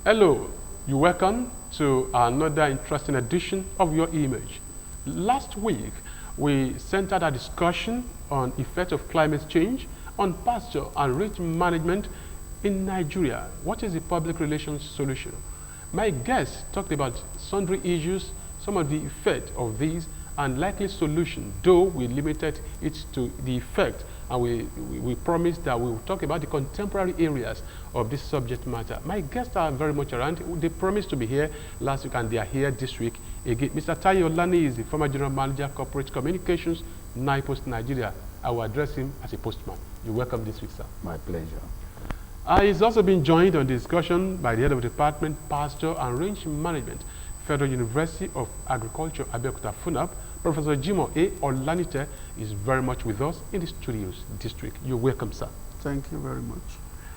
Hello, you're welcome to another interesting edition of Your Image. Last week, we centered our discussion on effect of climate change on pasture and range management in Nigeria. What is the public relations solution? My guest talked about sundry issues, some of the effect of these, and likely solution, though we limited it to the effect, and we promised that we will talk about the contemporary areas of this subject matter. My guests are very much around. They promised to be here last week, and they are here this week again. Mr. Tayo Lani is the former General Manager, Corporate Communications, NIPOST Nigeria. I will address him as a postman. You're welcome this week, sir. My pleasure. He's also been joined on the discussion by the head of the Department, Pasture and Range Management, Federal University of Agriculture, Abeokuta, FUNAB. Professor Jimo A. Olanite is very much with us in the studios district. You're welcome, sir. Thank you very much.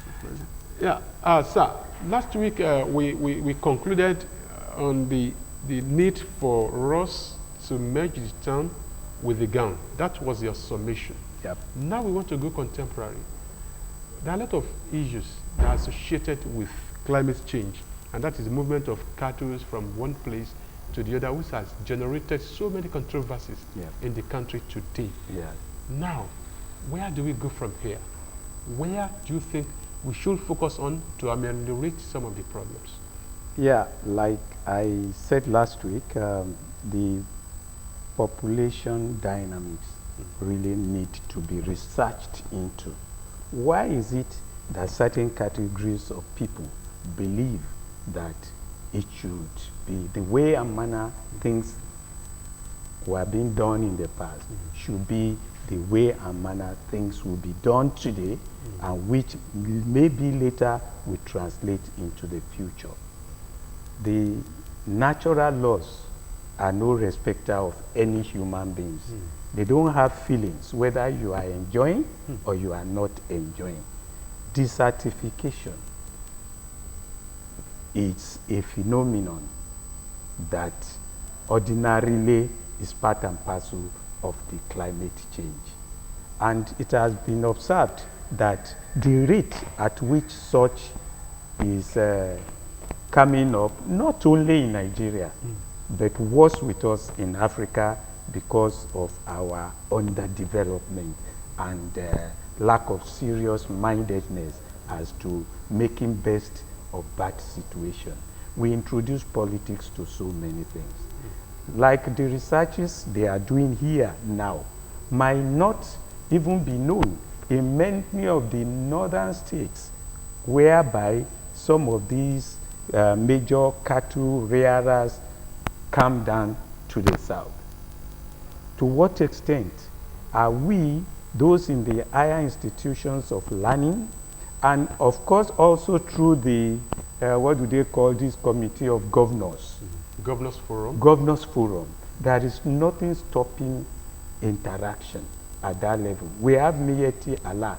It's a pleasure. Yeah, sir, last week we concluded on the need for us to merge the town with the gown. That was your submission. Yep. Now we want to go contemporary. There are a lot of issues that are associated with climate change, and that is the movement of cattle from one place to the other, which has generated so many controversies in the country today. Yeah. Now, where do we go from here? Where do you think we should focus on to ameliorate some of the problems? Yeah, like I said last week, the population dynamics really need to be researched into. Why is it that certain categories of people believe that it should be the way and manner things were being done in the past should be the way and manner things will be done today, and which maybe later will translate into the future? The natural laws are no respecter of any human beings. They don't have feelings whether you are enjoying or you are not enjoying. Desertification, it's a phenomenon that ordinarily is part and parcel of the climate change. And it has been observed that the rate at which such is coming up, not only in Nigeria, but worse with us in Africa because of our underdevelopment and lack of serious mindedness as to making best of bad situation. We introduce politics to so many things. Like the researches they are doing here now might not even be known in many of the northern states, whereby some of these major cattle rearers come down to the south. To what extent are we, those in the higher institutions of learning, and of course also through the, what do they call this committee of governors? Governors Forum? Governors Forum. There is nothing stopping interaction at that level. We have Miyeti Allah.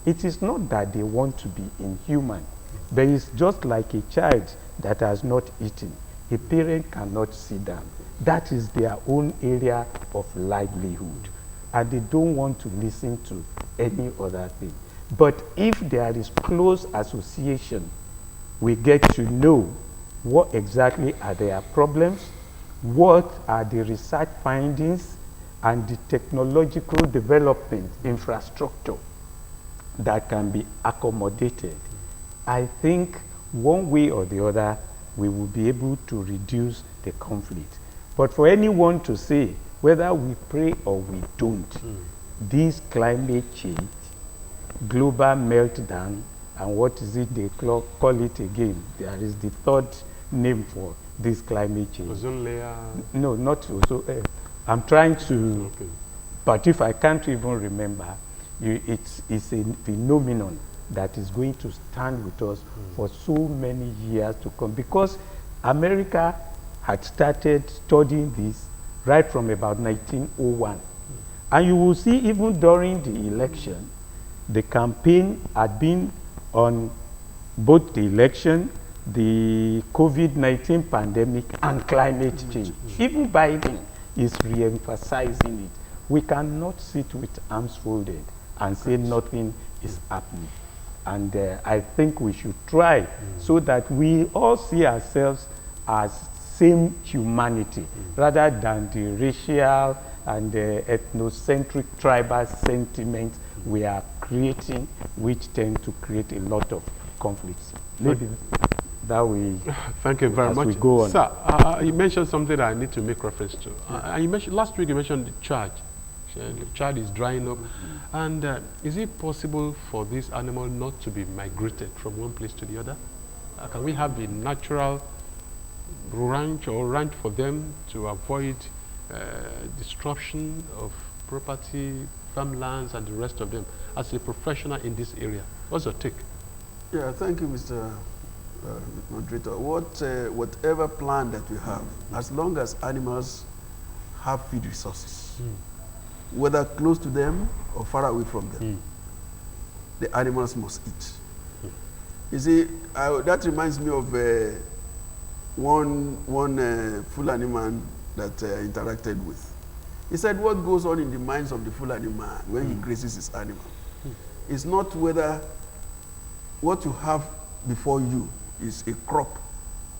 It is not that they want to be inhuman, but it's just like a child that has not eaten. A parent cannot sit down. That is their own area of livelihood, and they don't want to listen to any other thing. But if there is close association, we get to know what exactly are their problems, what are the research findings, and the technological development infrastructure that can be accommodated. I think one way or the other, we will be able to reduce the conflict. But for anyone to say whether we pray or we don't, this climate change, global meltdown, and what is it they call it again? There is the third name for this climate change. Ozone layer? No, not ozone. I'm trying to, but if I can't even remember, it's a phenomenon that is going to stand with us for so many years to come, because America had started studying this right from about 1901. And you will see even during the election, the campaign had been on both the election, the COVID-19 pandemic, and climate change. Even Biden is re-emphasizing it. We cannot sit with arms folded and say nothing is happening. And I think we should try so that we all see ourselves as same humanity rather than the racial and the ethnocentric tribal sentiments we are creating, which tend to create a lot of conflicts. Maybe that we Thank you very as much. we go on. Sir, you mentioned something that I need to make reference to. You mentioned, last week you mentioned the charge. The charge is drying up. And is it possible for this animal not to be migrated from one place to the other? Can we have a natural ranch for them to avoid disruption of property, farmlands, and the rest of them? As a professional in this area, what's your take? Yeah, thank you, Mr. Moderator. Whatever plan that we have, as long as animals have feed resources, whether close to them or far away from them, the animals must eat. You see, that reminds me of one Fulani man that I interacted with. He said, what goes on in the minds of the Fulani man when he grazes his animal is not whether what you have before you is a crop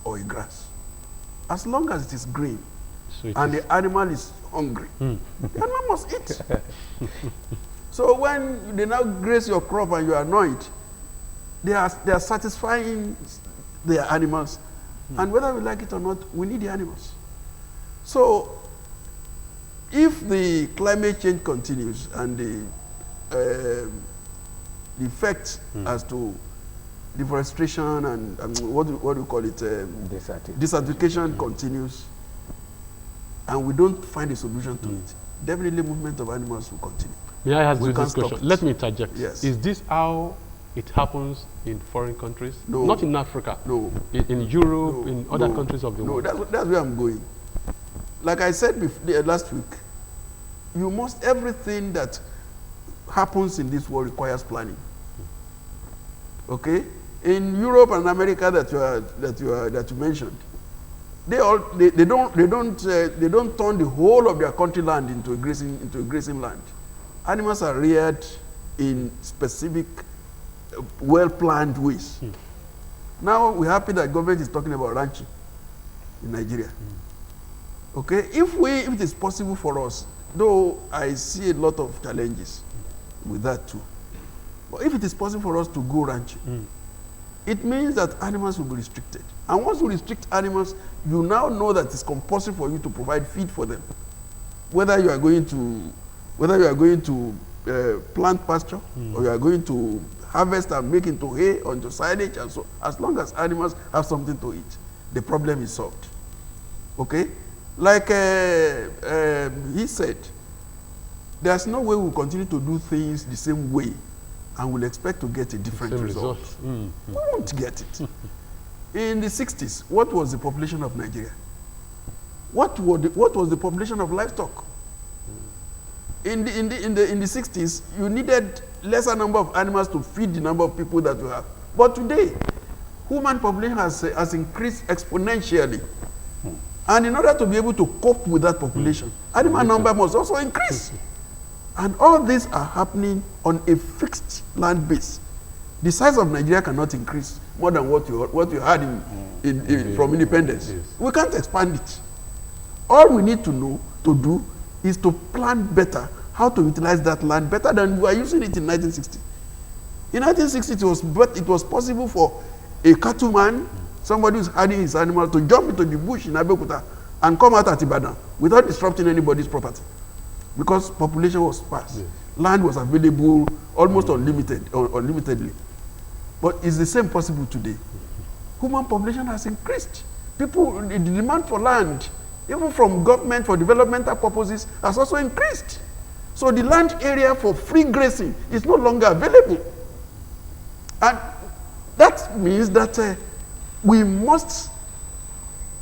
or a grass. As long as it is green and the animal is hungry, the animal must eat. So when they now graze your crop and you are annoyed, they are satisfying their animals. And whether we like it or not, we need the animals. So if the climate change continues and the effect as to deforestation and what do you call it? Desertification continues, and we don't find a solution to it, definitely movement of animals will continue. May I ask you this question? Let me interject. Yes. Is this how it happens in foreign countries? No. Not in Africa. No. In Europe, No. in other No. countries of the world? No, that's where I'm going. Like I said last week, everything that happens in this world requires planning. Okay? In Europe and America that you mentioned, they don't turn the whole of their country land into a grazing land. Animals are reared in specific, well-planned ways. Now we're happy that government is talking about ranching in Nigeria. Okay, if it is possible for us, though I see a lot of challenges with that too, but if it is possible for us to go ranching, it means that animals will be restricted. And once you restrict animals, you now know that it's compulsory for you to provide feed for them. Whether you are going to plant pasture, or you are going to harvest and make into hay or into silage, and so as long as animals have something to eat, the problem is solved. Okay? Like he said, there's no way we'll continue to do things the same way and we'll expect to get a different result. We won't get it. In the 60s, what was the population of Nigeria? What was the population of livestock? In the 60s, you needed lesser number of animals to feed the number of people that you have. But today, human population has increased exponentially. And in order to be able to cope with that population, animal number must also increase. And all these are happening on a fixed land base. The size of Nigeria cannot increase more than what you had from independence. Yes. We can't expand it. All we need to do is to plan better how to utilize that land better than we were using it in 1960. In 1960, it was possible for a cattleman, somebody who's herding his animal, to jump into the bush in Abeokuta and come out at Ibadan without disrupting anybody's property, because population was sparse. Yes. Land was available almost unlimitedly. But is the same possible today? Human population has increased. The demand for land, even from government for developmental purposes, has also increased. So the land area for free grazing is no longer available. And that means that we must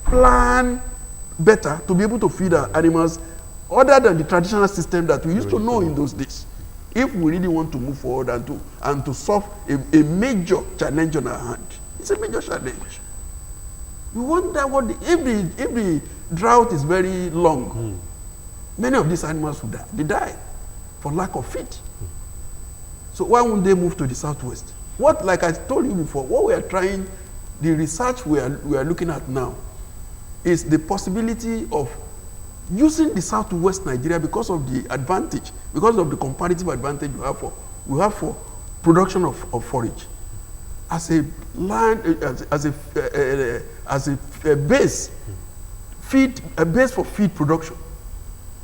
plan better to be able to feed our animals other than the traditional system that we used to know in those days, if we really want to move forward and to solve a major challenge on our hand. It's a major challenge. We wonder if the drought is very long, many of these animals will die. They die for lack of feed. So why won't they move to the southwest? What, like I told you before, what we are trying, the research we are looking at now is the possibility of using the South to West Nigeria because of the advantage, because of the comparative advantage we have for production of forage as a land, as a base, a base for feed production.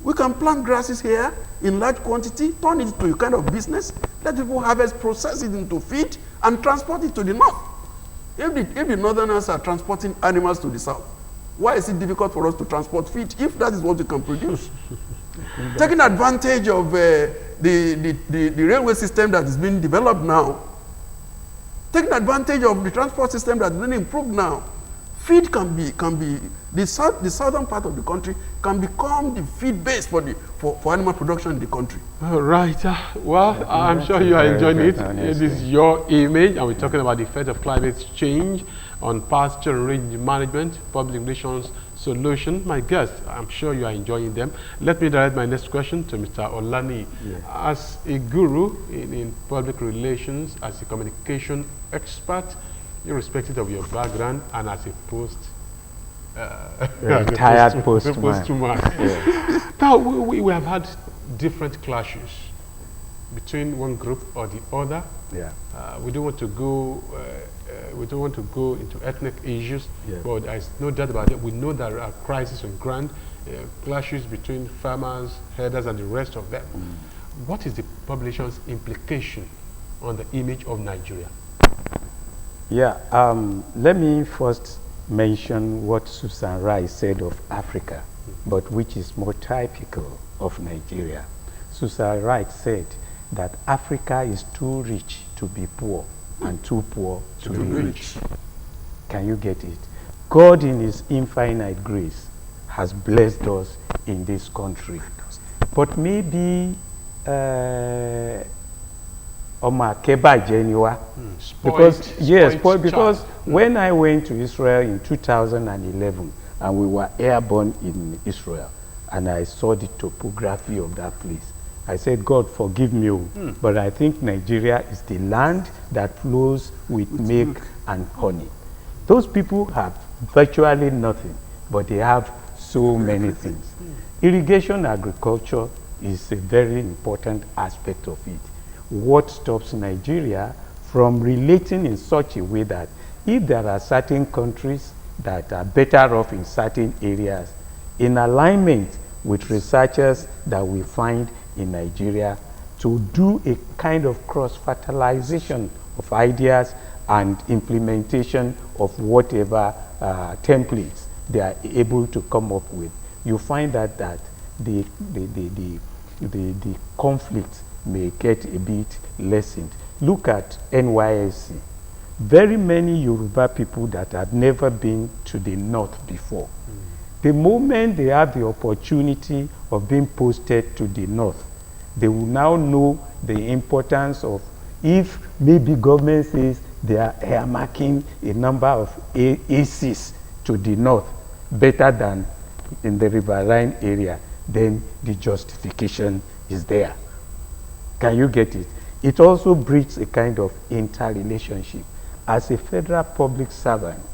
We can plant grasses here in large quantity, turn it to a kind of business, let people harvest, process it into feed, and transport it to the north. If the northerners are transporting animals to the south, why is it difficult for us to transport feed if that is what we can produce? Taking advantage of the railway system that is being developed now, taking advantage of the transport system that is being improved now, feed can be the southern part of the country can become the feed base for animal production in the country. All right. Well, I'm sure you are enjoying it. It is your image, and we're talking about the effect of climate change on pasture and range management, public relations solution. My guests, I'm sure you are enjoying them. Let me direct my next question to Mr. Olani. Yes. As a guru in public relations, as a communication expert, irrespective of your background, and as a retired postman. Yeah. Now, we have had different clashes between one group or the other. Yeah. We don't want to go. We don't want to go into ethnic issues, yeah. but there's no doubt about it. We know there are crises on ground, clashes between farmers, herders, and the rest of them. What is the population's implication on the image of Nigeria? Yeah, let me first mention what Susan Rice said of Africa, but which is more typical of Nigeria. Susan Rice said that Africa is too rich to be poor and too poor to be rich. Can you get it? God in his infinite grace has blessed us in this country. But maybe because when I went to Israel in 2011 and we were airborne in Israel and I saw the topography of that place, I said, God, forgive me, but I think Nigeria is the land that flows with milk and honey. Those people have virtually nothing, but they have so many things. Irrigation agriculture is a very important aspect of it. What stops Nigeria from relating in such a way that if there are certain countries that are better off in certain areas, in alignment with researchers that we find in Nigeria, to do a kind of cross-fertilization of ideas and implementation of whatever templates they are able to come up with, you find that the conflict may get a bit lessened. Look at NYSC. Very many Yoruba people that have never been to the north before. The moment they have the opportunity of being posted to the north, they will now know the importance of, if maybe government says they are earmarking a number of ACs to the north, better than in the riverine area, then the justification is there. Can you get it? It also breeds a kind of interrelationship. As a federal public servant,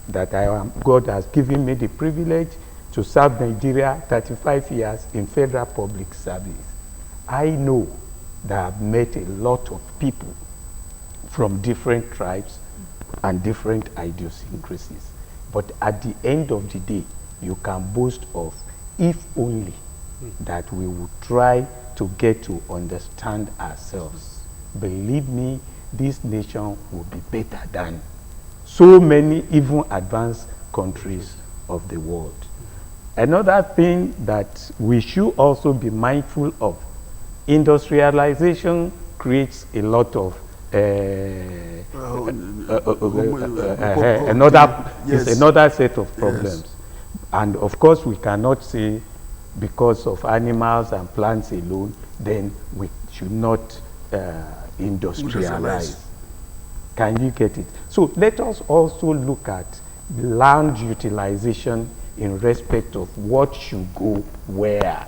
that God has given me the privilege to serve Nigeria 35 years in federal public service. I know that I've met a lot of people from different tribes and different idiosyncrasies. But at the end of the day, you can boast of, if only that we would try to get to understand ourselves. Believe me, this nation will be better than so many even advanced countries of the world. Another thing that we should also be mindful of, industrialization creates a lot of another set of problems. Yes. And of course we cannot say because of animals and plants alone, then we should not industrialize. Can you get it? So let us also look at land utilization in respect of what should go where.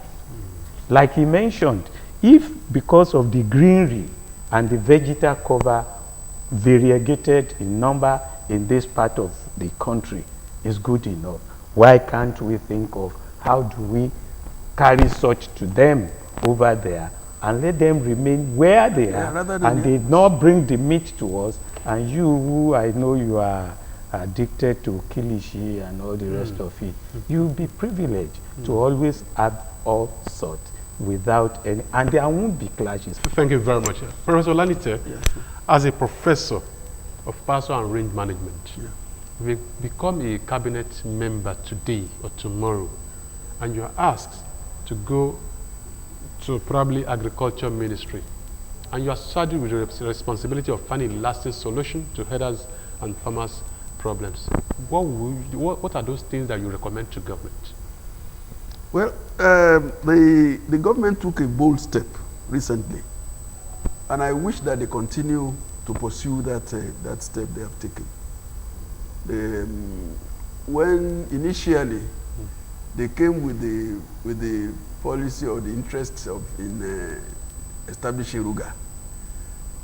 Like he mentioned, if because of the greenery and the vegetal cover variegated in number in this part of the country is good enough. Why can't we think of how do we carry such to them over there and let them remain where they are, and they not bring the meat to us, and you, who I know you are addicted to kilishi and all the rest of it, you'll be privileged to always have all sorts without any, and there won't be clashes. Thank you very much. Professor Lanite, as a professor of parcel and range management, if you become a cabinet member today or tomorrow, and you are asked to go to probably agriculture ministry, and you are saddled with the responsibility of finding a lasting solution to herders and farmers' problems, what are those things that you recommend to government? Well, the government took a bold step recently, and I wish that they continue to pursue that step they have taken. When initially they came with the policy or the interests in establishing Ruga,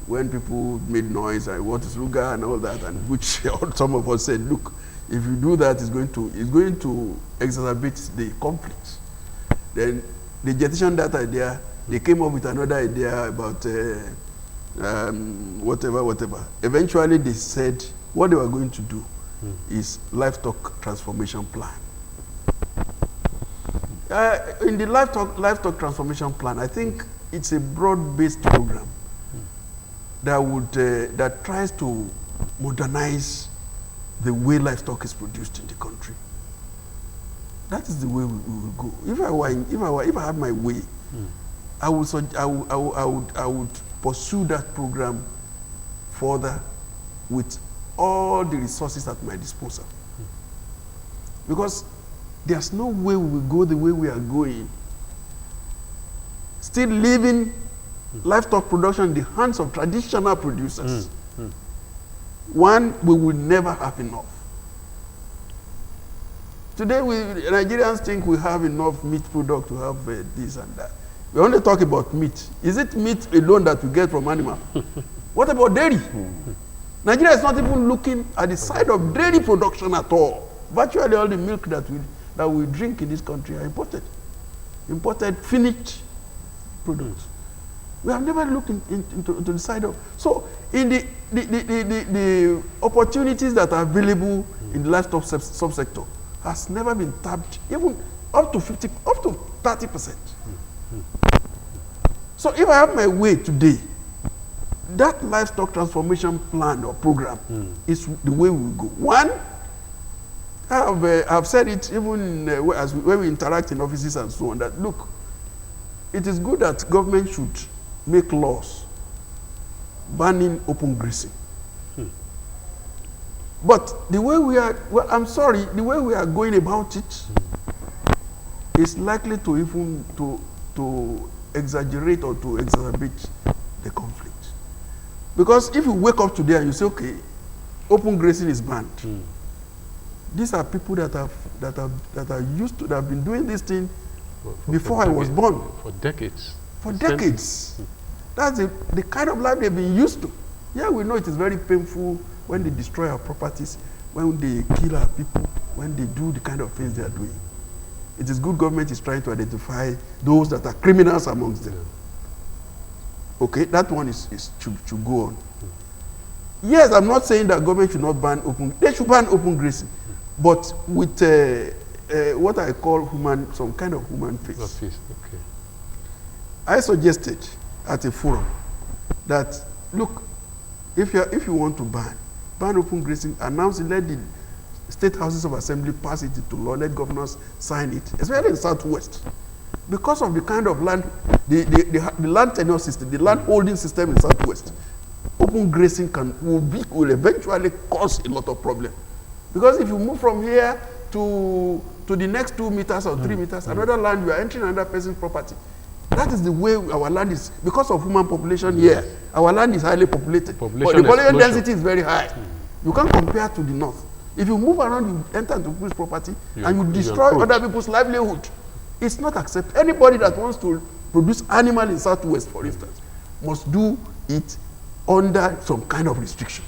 when people made noise and what is Ruga and all that, and which some of us said, look, if you do that, it's going to exacerbate the conflict. Then they jettisoned that idea. They came up with another idea about whatever. Eventually, they said what they were going to do is livestock transformation plan. In the livestock transformation plan, I think it's a broad-based program that tries to modernize the way livestock is produced in the country. That is the way we will go. If I had my way, I would pursue that program further with all the resources at my disposal. Because there's no way we will go the way we are going, still leaving livestock production in the hands of traditional producers. One, we will never have enough. Today, Nigerians think we have enough meat product to have this and that. We only talk about meat. Is it meat alone that we get from animal? What about dairy? Nigeria is not even looking at the side of dairy production at all. Virtually all the milk that we drink in this country are imported finished products. We have never looked into the side of. So, in the opportunities that are available in the livestock subsector has never been tapped, even up to 30%. So, if I have my way today, that livestock transformation plan or program is the way we go. One, I've said it even when we interact in offices and so on, that look, it is good that government should make laws banning open grazing. But the way we are, well, I'm sorry, the way we are going about it is likely to even to exaggerate or to exacerbate the conflict. Because if you wake up today and you say, okay, open grazing is banned, these are people that are used to, that have been doing this thing before I was born. For decades. For decades. That's the kind of life they've been used to. Yeah, we know it is very painful when they destroy our properties, when they kill our people, when they do the kind of things they are doing. It is good government is trying to identify those that are criminals amongst them. Okay, that one should go on. Yes, I'm not saying that government should not ban open, they should ban open grazing, but with what I call some kind of human face. Okay. I suggested at a forum that, look, if you want to ban open grazing, announce it, let the state houses of assembly pass it into law, let governors sign it, especially in the Southwest. Because of the kind of land, the land tenure system, the land holding system in Southwest, open grazing will eventually cause a lot of problems. Because if you move from here to the next 2 meters or 3 meters, another land, you are entering another person's property. That is the way our land is. Because of human population here, our land is highly populated. But the population density is very high. You can't compare to the north. If you move around, you enter into people's property and you destroy other people's livelihood. It's not accepted. Anybody that wants to produce animal in Southwest, for instance, must do it under some kind of restriction.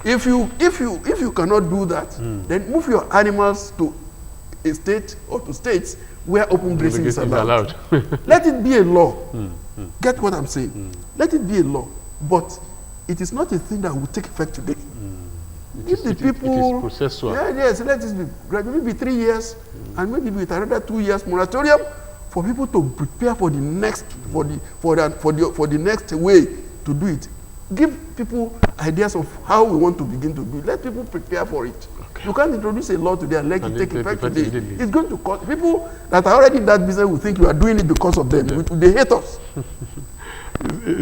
If you cannot do that, then move your animals to a state or to states where open grazing is allowed. Let it be a law. Get what I'm saying? Let it be a law. But it is not a thing that will take effect today. Give the people, it is processual. yes, let it be gradually be 3 years, and maybe with another 2 years moratorium for people to prepare for the next for the next way to do it. Give people ideas of how we want to begin to do it. Let people prepare for it. Okay. You can't introduce a law today and let it take effect today. It's going to cost people that are already in that business will think you are doing it because of them. Yeah. They hate us.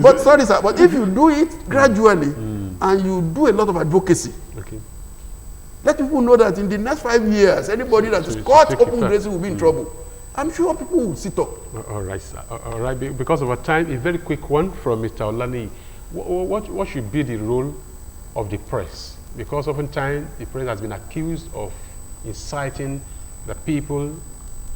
But sorry, sir. But if you do it gradually and you do a lot of advocacy, okay, let people know that in the next 5 years, anybody that is caught open grazing will be in trouble. I'm sure people will sit up. All right, sir. All right. Because of our time, a very quick one from Mr. Olani. What should be the role of the press? Because oftentimes the press has been accused of inciting the people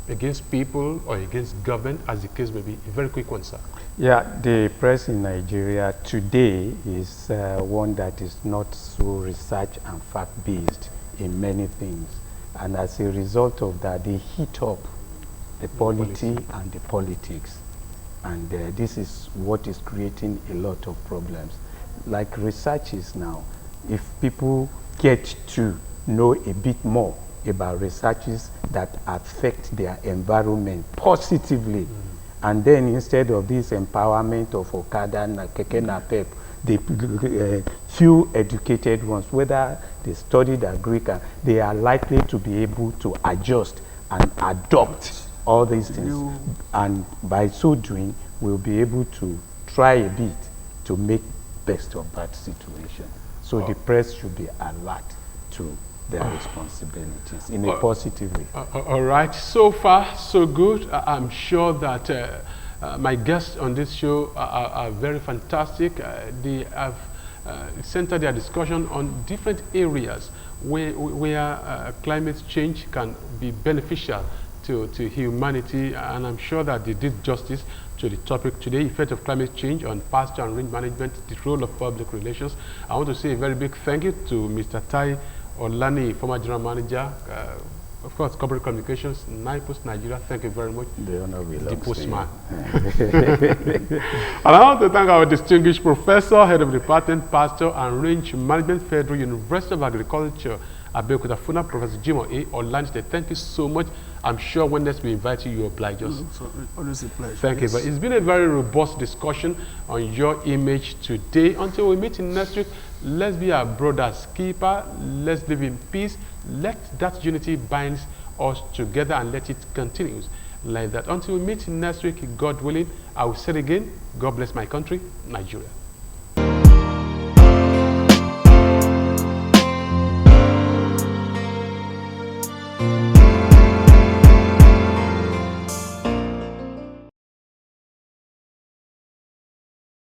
against people or against government, as the case may be. A very quick one, sir. Yeah, the press in Nigeria today is one that is not so research and fact-based in many things. And as a result of that, they heat up the polity and the politics. And this is what is creating a lot of problems. Like researchers now, if people get to know a bit more about researches that affect their environment positively, and then instead of this empowerment of Okada and Keke Napep, the few educated ones, whether they studied Greek, they are likely to be able to adjust and adopt all these things, and by so doing, we'll be able to try a bit to make best of that situation. So the press should be alert to their responsibilities in a positive way. All right, so far so good. I'm sure that my guests on this show are very fantastic. They have centered their discussion on different areas where climate change can be beneficial to humanity, and I'm sure that they did justice to the topic today, effect of climate change on pasture and range management, the role of public relations. I want to say a very big thank you to Mr. Tai Olani, former general manager, of course, corporate communications, NIPOS Nigeria. Thank you very much. The honor belongs the postman. And I want to thank our distinguished professor, head of the department, pasture and range management, Federal University of Agriculture, Abeokuta Funa, Professor Jimo A. Olani. Thank you so much. I'm sure when next we invite you, you oblige us. Always a pleasure. Thank you. But it's been a very robust discussion on your image today. Until we meet in next week, let's be our brother's keeper. Let's live in peace. Let that unity bind us together and let it continue like that. Until we meet next week, God willing, I will say it again, God bless my country, Nigeria.